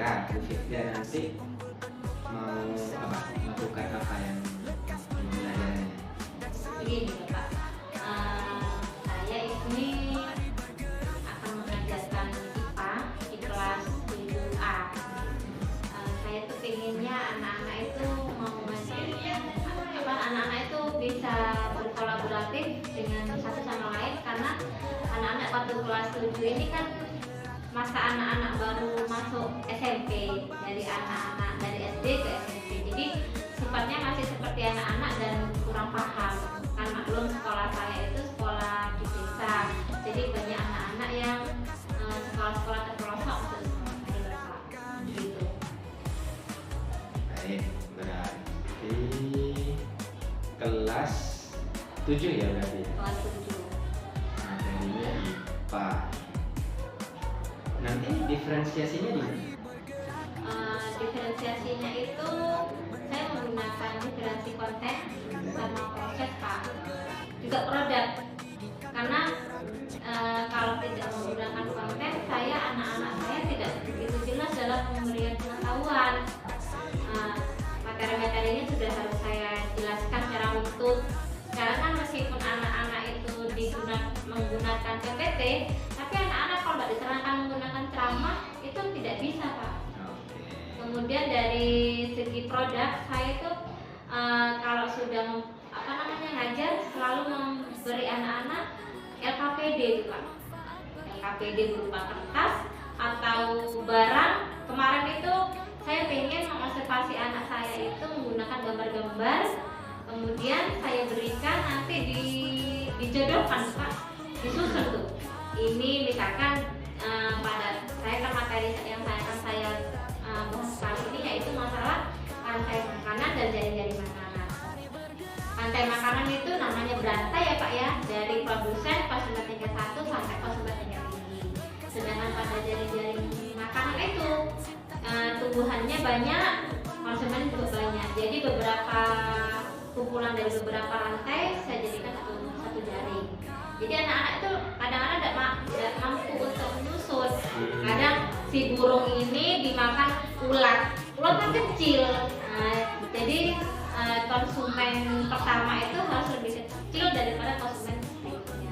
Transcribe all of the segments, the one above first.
kira-kira Bu Fitria nanti mau melakukan apa yang belajarnya? Begini Bapak, saya ini akan mengajarkan IPA di kelas 7A. Saya tuh pengennya anak-anak itu mau ngajarin anak-anak itu bisa berkolaboratif dengan satu sama lain, karena anak-anak waktu kelas 7 ini kan masa anak-anak baru masuk SMP, dari anak-anak dari SD ke SMP, jadi sifatnya masih seperti anak-anak dan kurang paham. Kan maklum sekolah saya itu sekolah di desa, jadi banyak anak-anak yang sekolah-sekolah terpelosok gitu. Baik, berarti kelas 7 ya berarti? Kelas 7. Materinya IPA. Nanti diferensiasinya di mana? Diferensiasinya itu saya menggunakan diferensi konten sama proses Pak, juga produk, karena kalau tidak menggunakan konten, anak-anak saya tidak begitu jelas dalam pemberian pengetahuan. Materi-materinya sudah harus saya jelaskan secara utuh. Sekarang kan meskipun anak-anak itu menggunakan PPT, tapi anak-anak kalau tidak diterangkan menggunakan ceramah itu tidak bisa Pak. Kemudian dari segi produk, saya itu kalau sudah ngajar selalu memberi anak-anak LKPD itu Pak. LKPD berupa kertas atau barang. Kemarin itu saya ingin mengobservasi anak saya itu menggunakan gambar-gambar, kemudian saya berikan nanti dijodohkan Pak, disusun tuh. Ini misalkan pada saya kan materi yang akan saya bahas kali ini yaitu masalah rantai makanan dan jari-jari makanan. Rantai makanan itu namanya berantai ya Pak ya, dari produsen konsumen tingkat 1 sampai konsumen tingkat tinggi. Sedangkan pada jari-jari makanan itu tumbuhannya banyak, konsumen juga banyak. Jadi beberapa kumpulan dari beberapa rantai saya jadikan satu jaring. Jadi anak-anak itu kadang-kadang tidak mampu untuk menyusun. Kadang si burung ini dimakan ulat kan kecil. Jadi konsumen pertama itu harus lebih kecil daripada konsumen berikutnya.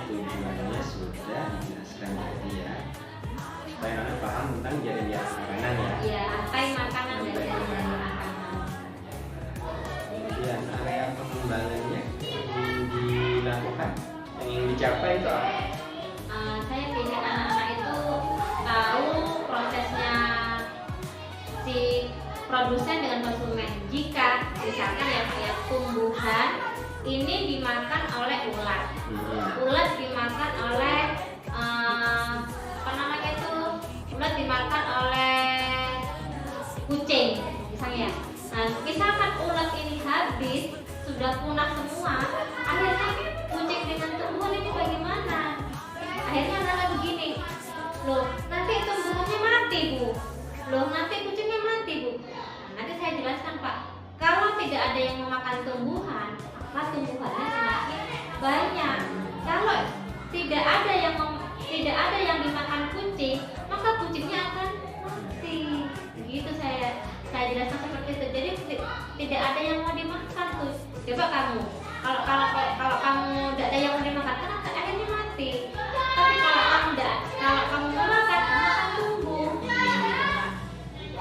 Tujuannya sudah dijelaskan tadi ya, supaya anak paham tentang jari-jari makanan ya. Iya, rantai makanan dan jari-jari makanan. Kemudian area pengembangannya yang dilakukan, yang ingin dicapai itu apa? Saya ingin anak-anak itu tahu prosesnya si produsen dengan konsumen. Jika misalkan ya kayak tumbuhan ini dimakan oleh ulat, ulat dimakan oleh ulat dimakan oleh kucing misalnya. Nah, misalkan ulat ini habis, sudah punah semua, akhirnya kucing dengan tumbuhan ini bagaimana? Akhirnya anak begini, loh nanti tumbuhannya mati Bu, loh nanti kucingnya mati Bu. Nah, nanti saya jelaskan Pak, kalau tidak ada yang memakan tumbuhan, maka tumbuhannya semakin banyak. Kalau tidak ada yang dimakan kucing, maka kucingnya akan mati. Begitu saya jelaskan seperti itu. Jadi tidak ada yang mau dimakan tuh. Coba kamu, kalau kamu tidak ada yang mau dimakan, kan akhirnya mati. Tapi kalau kamu memakan, kamu akan tumbuh.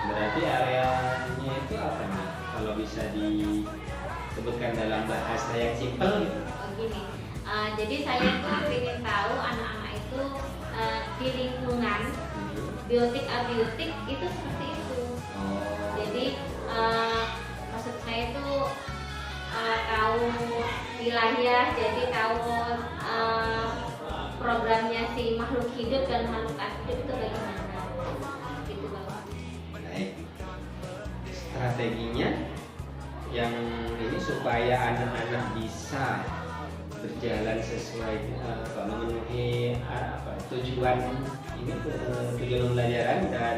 Berarti areanya itu apa nih? Kalau bisa disebutkan dalam bahasa yang simpel gitu. Begini, jadi saya tuh ingin tahu anak-anak itu di lingkungan biotik abiotik itu seperti itu. Jadi maksud saya itu tahu wilayah, jadi tahu programnya si makhluk hidup dan makhluk hidup itu bagaimana, gitu Bapak. Baik. Strateginya yang ini supaya anak-anak bisa berjalan sesuai memenuhi tujuan ini, tujuan pembelajaran dan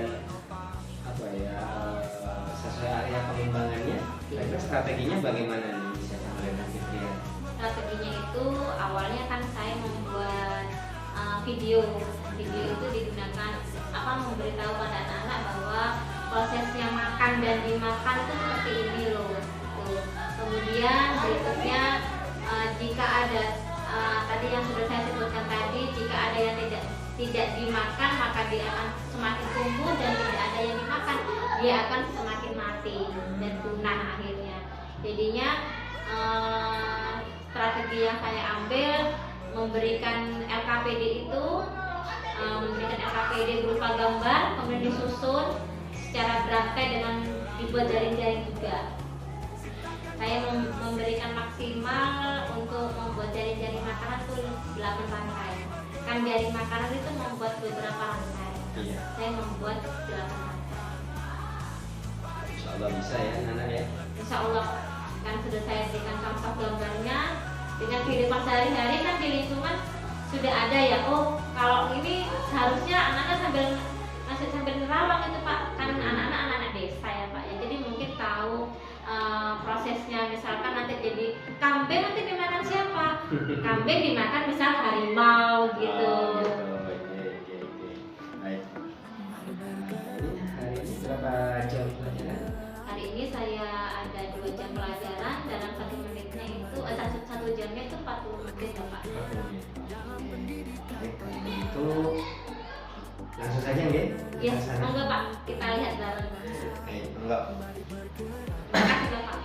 sesuai area pengembangannya. Kira-kira strateginya bagaimana nih bisa oleh Mbak Fitria? Strateginya itu awalnya kan saya membuat video itu digunakan memberitahu pada anak-anak bahwa prosesnya makan dan dimakan itu seperti ini loh. Tuh. Kemudian berikutnya jika ada tadi yang sudah saya sebutkan tadi, jika ada yang tidak dimakan maka dia akan semakin tumbuh, dan tidak ada yang dimakan dia akan semakin mati dan punah akhirnya. Jadinya strategi yang saya ambil memberikan LKPD itu memberikan LKPD berupa gambar, kemudian disusun secara berantai dengan dibuat jaring-jaring juga. Saya memberikan maksimal untuk membuat jaring-jaring makanan itu 8 rantai. Kan jaring makanan itu membuat beberapa rantai. Iya. Saya membuat 8 rantai. Insya Allah bisa ya anak ya. Insya Allah, kan sudah saya berikan contoh gambarnya dengan kehidupan sehari-hari kan di lingkungan sudah ada ya. Oh, kalau ini seharusnya anak-anak sambil nerawang itu Pak, kan anak-anak desa ya Pak ya. Jadi mungkin tahu prosesnya, misalkan nanti jadi kambing nanti dimakan siapa? Kambing dimakan misal harimau gitu. Oke. Baik. Hari ini berapa jam pelajaran? Hari ini saya ada 2 jam pelajaran, dalam 1 menitnya itu 1 jamnya itu 40 menit ya Pak. Baik, itu langsung saja nggih? Ya, monggo Pak, kita lihat bareng. Oke, monggo. Terima kasih Bapak.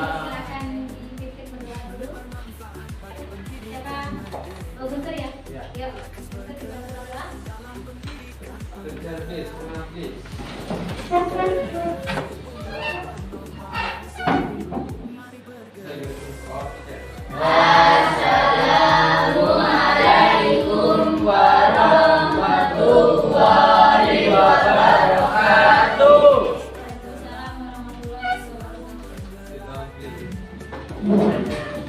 Silakan dipimpin berdoa dulu. Siapa? Oh, Guntur ya? Yuk, Guntur kita berdoa. Assalamualaikum warahmatullahi wabarakatuh. Waalaikumsalam warahmatullahi wabarakatuh.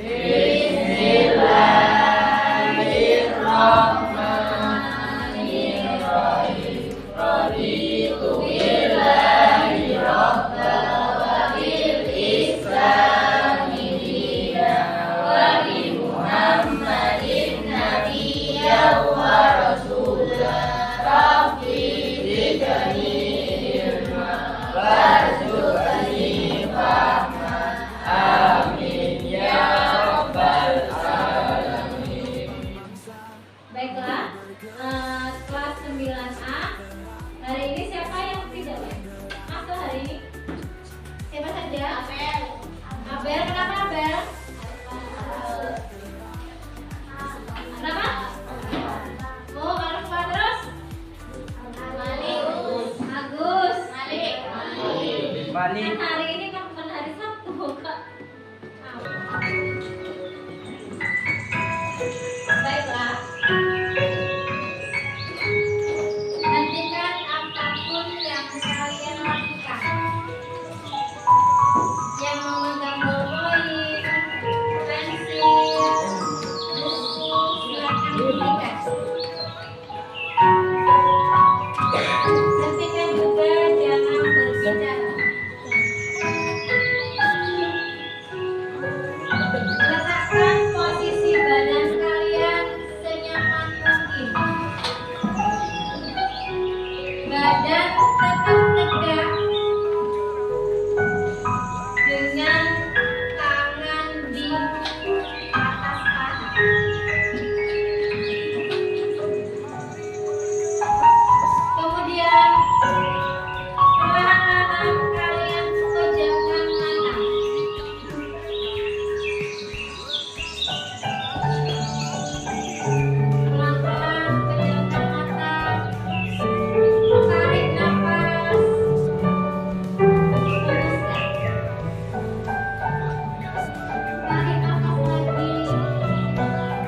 Bismillahirrahmanirrahim. Raditu billahi rabban wa bil islami dinan wa bi Muhammadin nabiyyan wa rasulan. Rabbi zidni ilman warzuqni fahman. Amin ya rabbal alamin. Baiklah, kelas 9A. Hari ini siapa yang tidak masuk hari ini? Siapa saja? Abel. Abel, kenapa Abel? Kenapa? Oh, Arfa, terus? Malik. Agus. Malik. Kan hari ini kan bukan hari Sabtu, Kak. Baiklah. Nantikan apapun yang kalian lakukan, yang memegang ballpoint, pensil, buku, silakan diberikan. Nantikan juga jangan berbicara. Letakkan posisi badan kalian senyaman mungkin. Badan tetap tegak dengan tangan di atas paha. Kemudian perlahan-lahan kalian pejamkan mata. Pelan-pelan pejamkan mata. Tarik nafas. Hembuskan. Tarik nafas lagi. Hembuskan.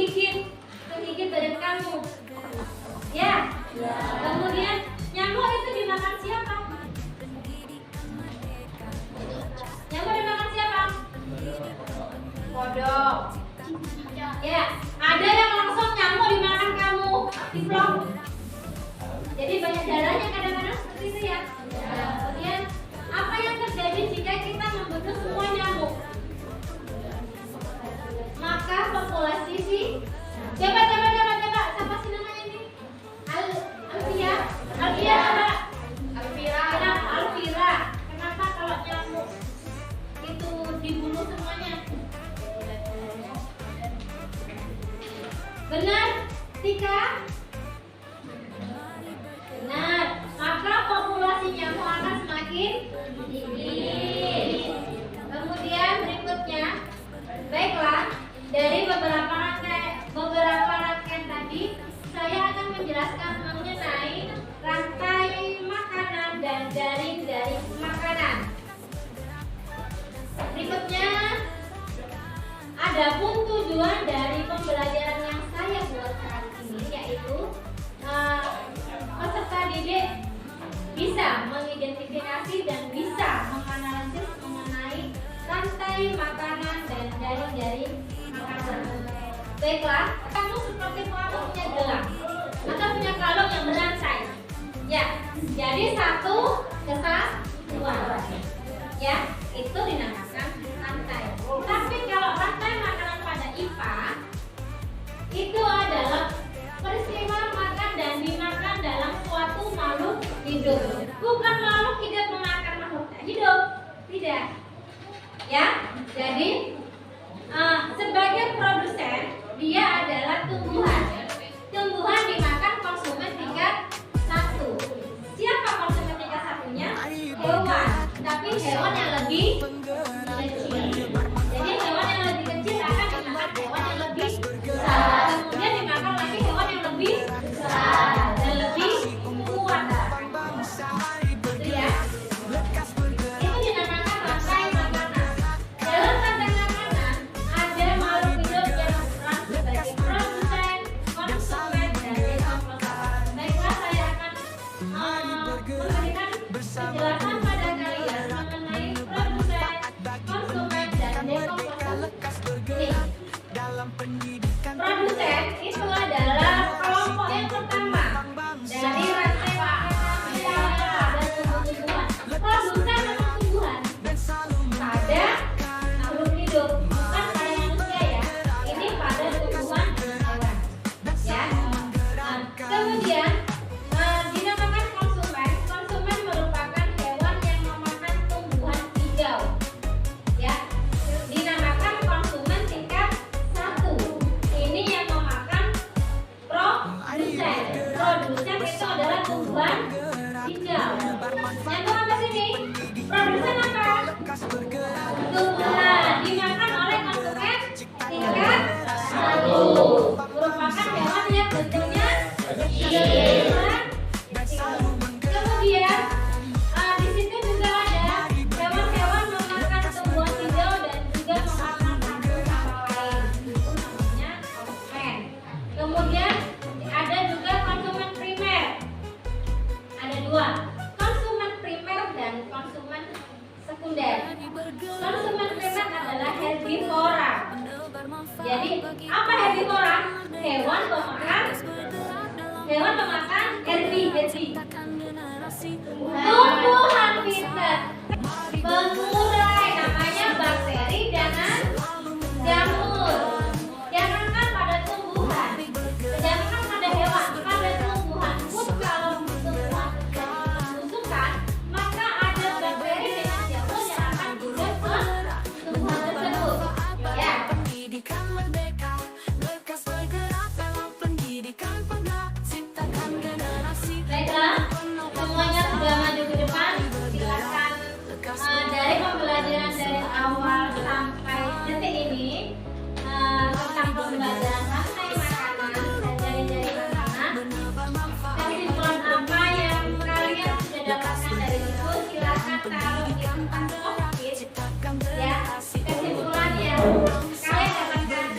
menggigit badan kamu. Ya. Kemudian nyamuk itu dimakan siapa? Nyamuk dimakan siapa? Kodok. Ya, ada yang langsung nyamuk dimakan kamu, diplok. Jadi banyak darahnya kadang-kadang seperti itu ya. Kemudian apa yang terjadi jika kita membunuh semua nyamuk? Maka populasi coba siapa sih namanya ini? Alvia. Kenapa Alvira? Kenapa kalau nyamuk itu dibunuh semuanya? Benar, Tika? Benar. Maka populasi nyamuk akan semakin tinggi. Kemudian berikutnya, baiklah, dari beberapa rangkaian tadi, saya akan menjelaskan mengenai rantai makanan dan jaring-jaring makanan. Berikutnya, adapun tujuan dari pembelajaran yang saya buat saat ini yaitu peserta didik bisa mengidentifikasi dan bisa menganalisis mengenai rantai makanan dan jaring-jaring makanan. Baiklah, kamu seperti kamu punya gelang atau punya kalung yang berantai. Ya, jadi satu kesatuan. Ya, itu dinamakan rantai. Tapi kalau rantai makanan pada IPA itu adalah peristiwa makan dan dimakan dalam suatu makhluk hidup. Bukan makhluk hidup memakan makhluk hidup, tidak. Ya, jadi sebagai produsen dia adalah tumbuhan. Tumbuhan dimakan konsumen tingkat 1. Siapa konsumen tingkat 1-nya? Hewan. Tapi hewan yang lebih kecil. Jadi hewan yang lebih kecil akan dimakan hewan yang lebih besar. Kemudian dimakan lagi hewan yang lebih besar dan lebih kuat. Itu ya. Itu dinamakan rantai makanan. Dalam rantai makanan ada makhluk hidup yang berperan sebagai produsen, konsumen, dan dekomplosan. Baiklah, saya akan memberikan penjelasan pada kalian mengenai produsen, konsumen, dan dekomplosan. Ini. Produsen itu adalah kelompok yang pertama dari rantai makanan misalnya pada tumbuh-tumbuhan. Produsen memang tumbuhan pada makhluk hidup, bukan pada manusia ya. Ini pada tumbuhan dan hewan. Ya. Kemudian dinamakan konsumen. Konsumen merupakan hewan yang memakan tumbuhan hijau. Ya. Dinamakan konsumen tingkat 1. Ini yang memakan produsen. Produsen itu adalah tumbuhan hijau. Yang apa sini? Produsen apa? Tumbuhan dimakan oleh konsumen tingkat 1. Merupakan hewan yang bentuknya hijau. Kemudian di situ juga ada hewan-hewan memakan tumbuhan hijau dan juga memakan satu sama lain. Itu namanya konsumen. Kemudian ada juga konsumen primer. Ada 2, konsumen primer dan konsumen sekunder. Konsumen primer adalah herbivora. Jadi apa herbivora? Hewan pemakan herbi. Tumbuhan pintar, pengurai, namanya bakteri dan jamur. Jangankan pada tumbuhan, jangankan pada hewan, pada tumbuhan pun kalau tumbuhan dibusukan, maka ada bakteri dengan jamur yang akan juga ke tumbuhan tersebut. Ya. Pendidikan merdeka, lekas bergerak dalam pendidikan penggerak, ciptakan generasi. Baiklah, semuanya sudah maju ke depan. Silakan dari pembelajaran dari awal sampai detik ini tentang pembelajaran rantai makanan dan jaring-jaring makanan. Kesimpulan apa yang kalian sudah dapatkan dari itu? Silakan taruh di tempat post-it. Ya, kesimpulan yang kalian dapatkan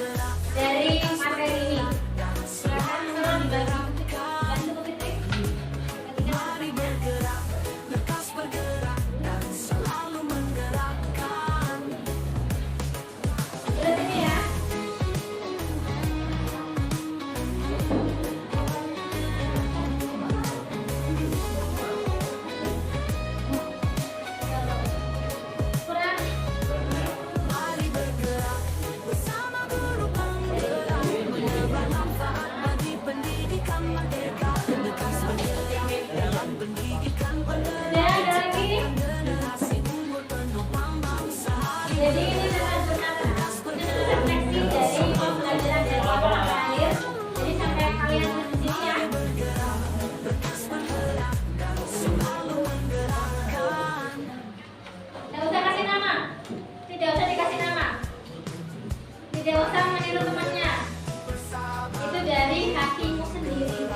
tiru temannya. Itu dari kakimu sendiri.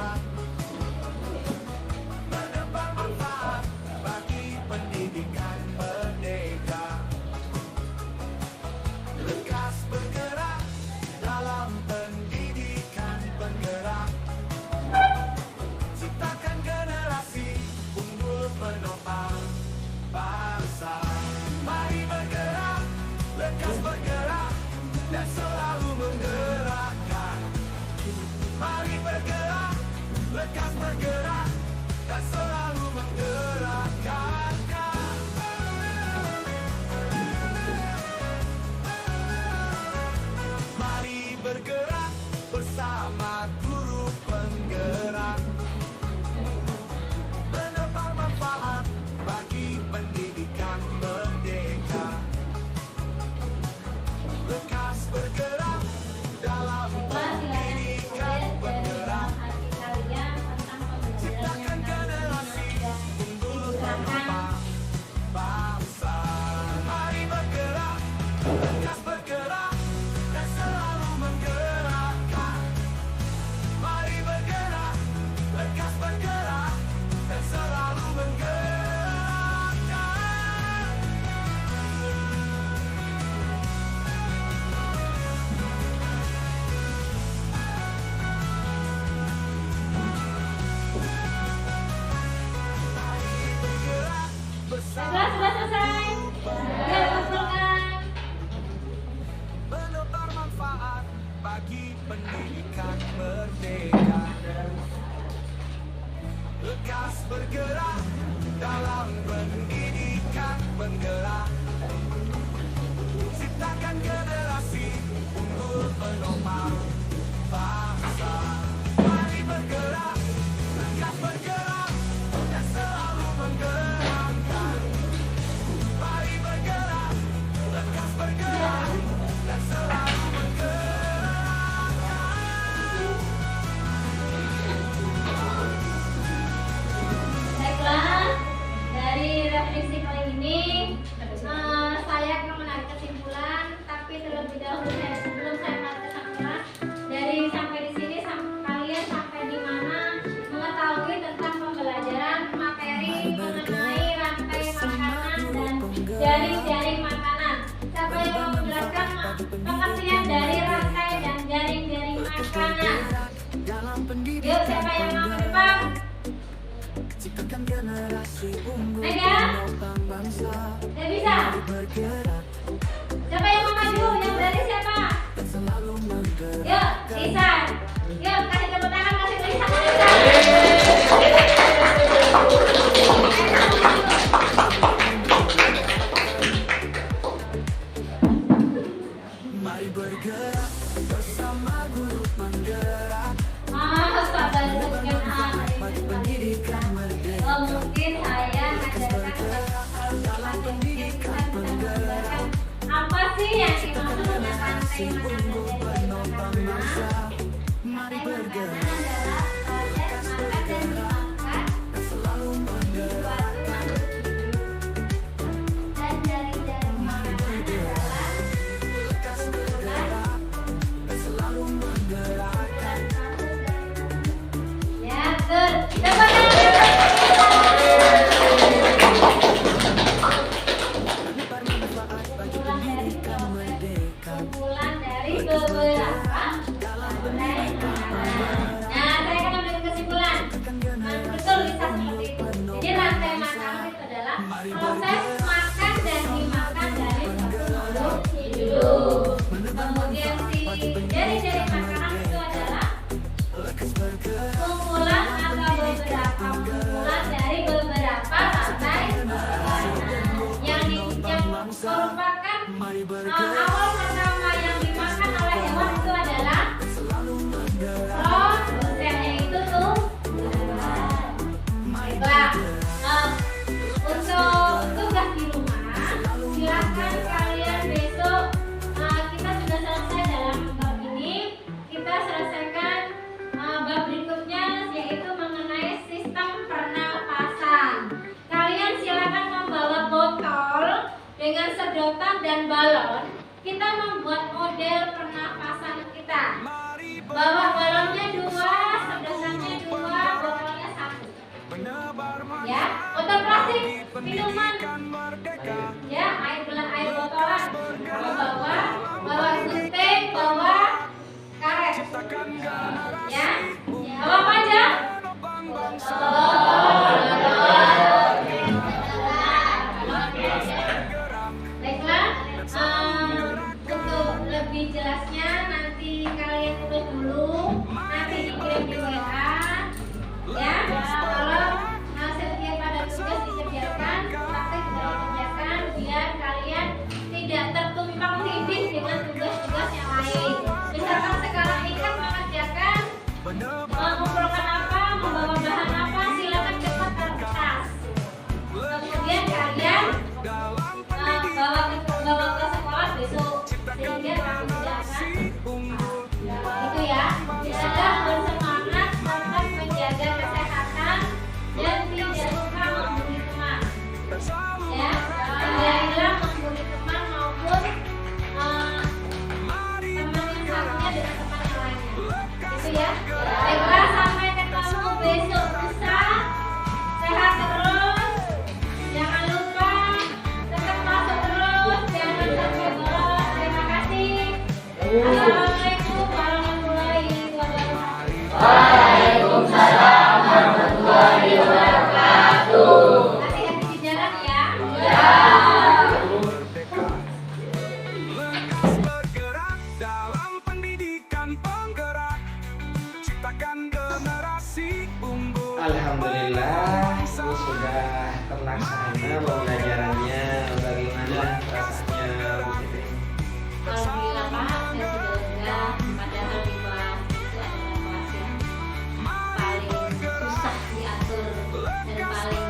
Sudah selesai. Oke, kumpulkan. Menebar manfaat bagi pendidikan merdeka. Lekas bergerak dalam pendidikan penggerak. Ciptakan generasi unggul penopang bangsa. Mari bergerak, lekas bergerak, dan selalu menggerakkan. Mari bergerak, lekas bergerak, dan selalu Baiklah, dari refleksi kali ini saya akan menarik kesimpulan, tapi terlebih dahulu sebelum saya menarik kesimpulan, dari sampai di sini kalian sampai di mana mengetahui tentang pembelajaran materi mengenai rantai makanan dan jaring-jaring makanan. Siapa yang mau menjelaskan pengertian dari rantai dan jaring-jaring makanan? Yuk, siapa yang mau ke depan? Mega? Tidak bisa? Siapa yang mau maju? Yang berani siapa? Yuk, Lisa. Yuk, kasih tepuk tangan, kasih Lisa. Mari bergerak bersama guru penggerak. Sabar sekian Pendidikan merdeka. Oh, mungkin saya ajarkan pendidikan menggerak. Apa sih yang dimaksud dengan rantai makanan? Mari bergerak. Adalah proses makan dan dimakan Selalu menggerak. dan jaring-jaring makanan adalah Lekas bergerak. Selalu menggerakkan. ya betul. Dapat kumpulan dari beberapa rantai makanan. Nah, saya akan ambil kesimpulan. Betul bisa seperti itu. Jadi rantai makanan itu adalah proses makan dan dimakan dari satu makhluk hidup. Kemudian si jari-jari makanan itu adalah kumpulan atau beberapa kumpulan dari beberapa rantai makanan yang merupakan awal pertama yang dimakan oleh hewan itu adalah proses, yaitu tumbuhan. Baiklah, untuk tugas di rumah silahkan kalian besok kita sudah selesai dalam bab ini, kita selesaikan bab berikutnya, yaitu mengenai sistem pernapasan. Kalian silakan membawa botol dengan sedotan dan balon. Kita membuat model pernapasan pendidikan generasi unggul. Alhamdulillah ini sudah terlaksana pembelajarannya. Bagaimana perasaannya Bu Fitri? Alhamdulillah Pak, saya sudah lega. Padahal di kelas itu adalah kelas yang paling susah diatur dan paling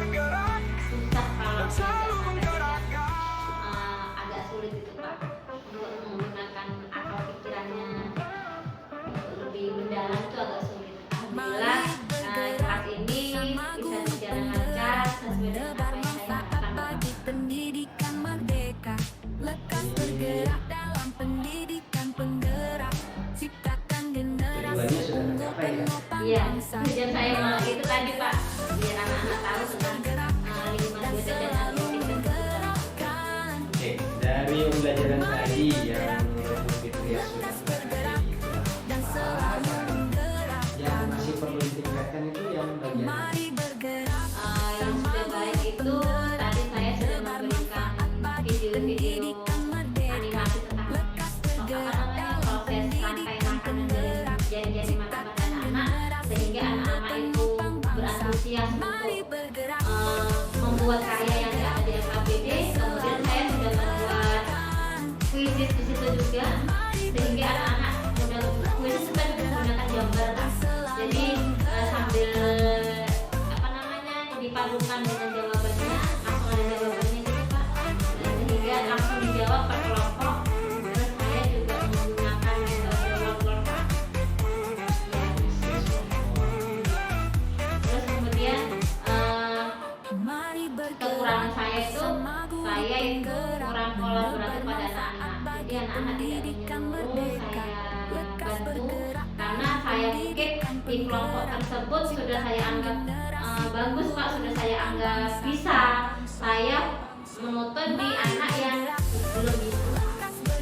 susah kalau belajar materi yang agak sulit itu Pak, untuk menggunakan akal pikirannya untuk lebih mendalam itu agak sulit. Alhamdulillah kelas ini bisa berjalan lancar sesuai dengan apa yang saya harapkan Pak. Pendidikan merdeka, lekas bergerak dalam pendidikan penggerak, ciptakan generasi Tujuannya sudah tercapai ya? Iya, tujuan saya malah itu tadi Pak, biar anak-anak tahu tentang lingkungan belajar dan aktivitas kehidupan. Oke, dari pembelajaran tadi yang Bu Fitri sudah pelajari itu apa? Yang masih perlu ditingkatkan itu yang bagian apa? Yang sudah baik itu tadi saya sudah memberikan video-video animasi tentang proses rantai makanan dari jari-jari makan pada anak-anak, sehingga anak-anak itu berantusias untuk membuat karya yang ada di LKPD. Kemudian saya sudah membuat kuisis di situ juga, sehingga anak-anak mudah kuisis itu kan menggunakan gambar Pak. Jadi sambil dipadukan dengan jawabannya, langsung ada jawabannya gitu Pak, dan sehingga langsung dijawab per kelompok. Terus saya juga menggunakan word Pak. Terus kemudian kekurangan saya itu kurang kolaboratif pada anak-anak. Jadi anak-anak tidak menyuruh saya bantu, karena saya pikir di kelompok tersebut sudah saya anggap bagus Pak, sudah saya anggap bisa. Saya menuntut di anak yang belum bisa,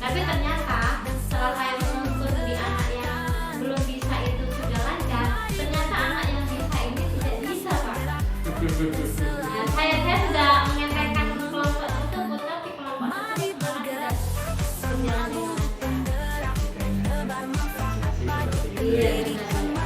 tapi ternyata setelah saya menuntut di anak yang belum bisa itu sudah lancar, ternyata anak yang bisa ini tidak bisa Pak. Saya sudah menyampaikan kelompok tersebut, tapi kelompok tersebut malah tidak berjalan dengan lancar. Iya, benar.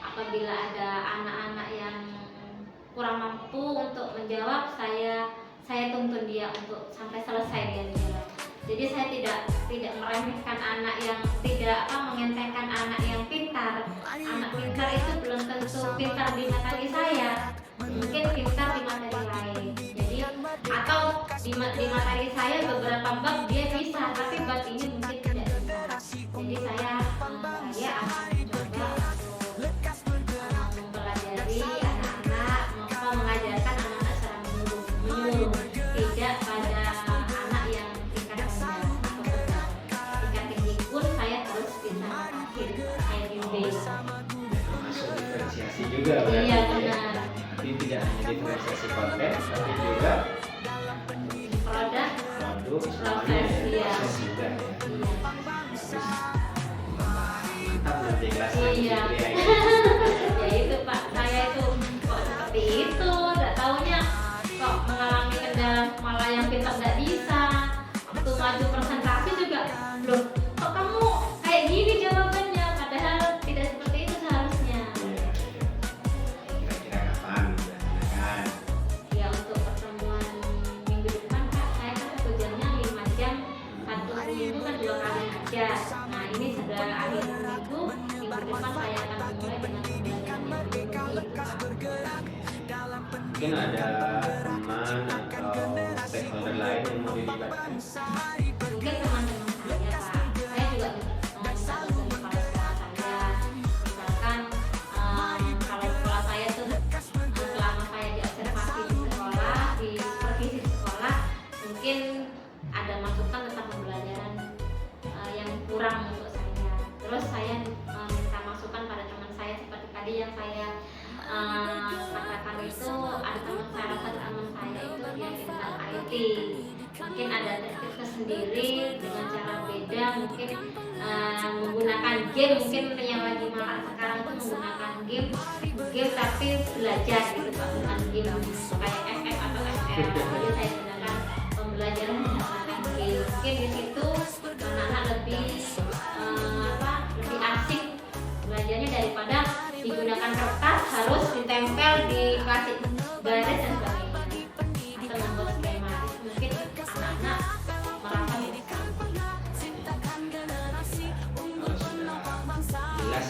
Apabila ada anak-anak yang kurang mampu untuk menjawab, saya tuntun dia untuk sampai selesai dia menjawab. Jadi saya tidak meremehkan anak yang tidak mengentengkan anak yang pintar. Anak pintar itu belum tentu pintar di materi saya, mungkin pintar di materi lain. Jadi atau di materi saya beberapa bab dia bisa, tapi bab ini mungkin tidak bisa. Jadi saya akan mencoba mempelajari anak-anak, mengajarkan anak-anak secara menyeluruh, tidak pada anak yang tingkat rendah atau sedang. Tingkat tinggi pun saya terus bisa akhir kayak di base. Masuk diferensiasi juga berarti. Iya benar. Tapi tidak hanya diferensiasi konten, tapi juga Produk semuanya iya. proses juga ya. Mantap nanti kelasnya Bu Iya. Fitri ya. Ya itu Pak, saya itu kok seperti itu, nggak taunya kok mengalami kendala malah yang pintar nggak bisa. Waktu maju presentasi juga, loh kok kamu kayak gini jawabannya, padahal tidak seperti itu seharusnya. Iya. Kira-kira kapan dilaksanakan? Ya untuk pertemuan minggu depan Kak, saya kan 1 jamnya 5 jam, 1 minggu kan 2 kali aja. Nah ini sudah akhir minggu depan saya akan memulai dengan pembelajaran Mungkin ada teman atau stakeholder lain yang mau dilibatkan. mungkin teman-teman saya Pak, saya juga minta bantuan kepala sekolah saya. Misalkan kalau sekolah saya tuh selama saya diobservasi di sekolah, di supervisi di sekolah, mungkin ada masukan tentang pembelajaran yang kurang untuk saya. Terus saya minta masukan pada teman saya seperti tadi yang saya katakan itu, ada teman saya, rasa teman saya itu dia insan IT, mengikuti. Mungkin ada teknik tersendiri dengan cara beda, mungkin menggunakan game, mungkin yang lagi marak sekarang itu menggunakan game tapi belajar gitu Pak, bukan game kayak FF atau FL. Jadi saya gunakan pembelajaran menggunakan game. Mungkin di situ anak-anak lebih lebih asik belajarnya daripada digunakan kertas harus ditempel di plastik garis dan sebagainya atau membuat skematis. Mungkin anak-anak merasa Jelas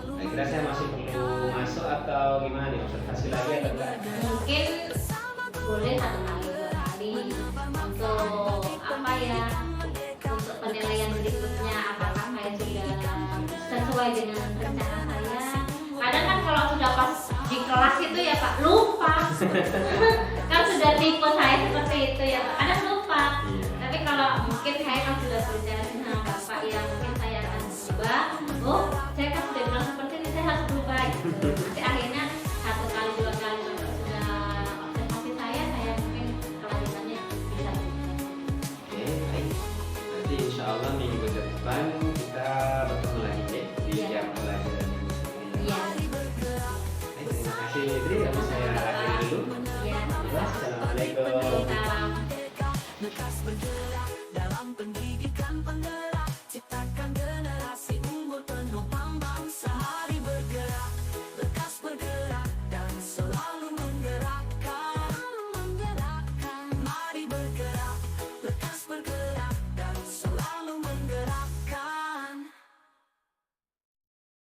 ini kira saya masih perlu masuk atau gimana nih, observasi lagi atau enggak? mungkin boleh 1 kali 2 kali untuk untuk penilaian berikutnya apakah saya sudah sesuai dengan rencana saya. Kadang kan kalau sudah pas di kelas itu ya Pak lupa kan sudah tipe saya seperti itu ya Pak, kadang lupa. Tapi kalau mungkin saya kan sudah berbicara dengan Bapak yang mungkin saya akan berubah, saya kan sudah bilang seperti ini, saya harus berubah gitu.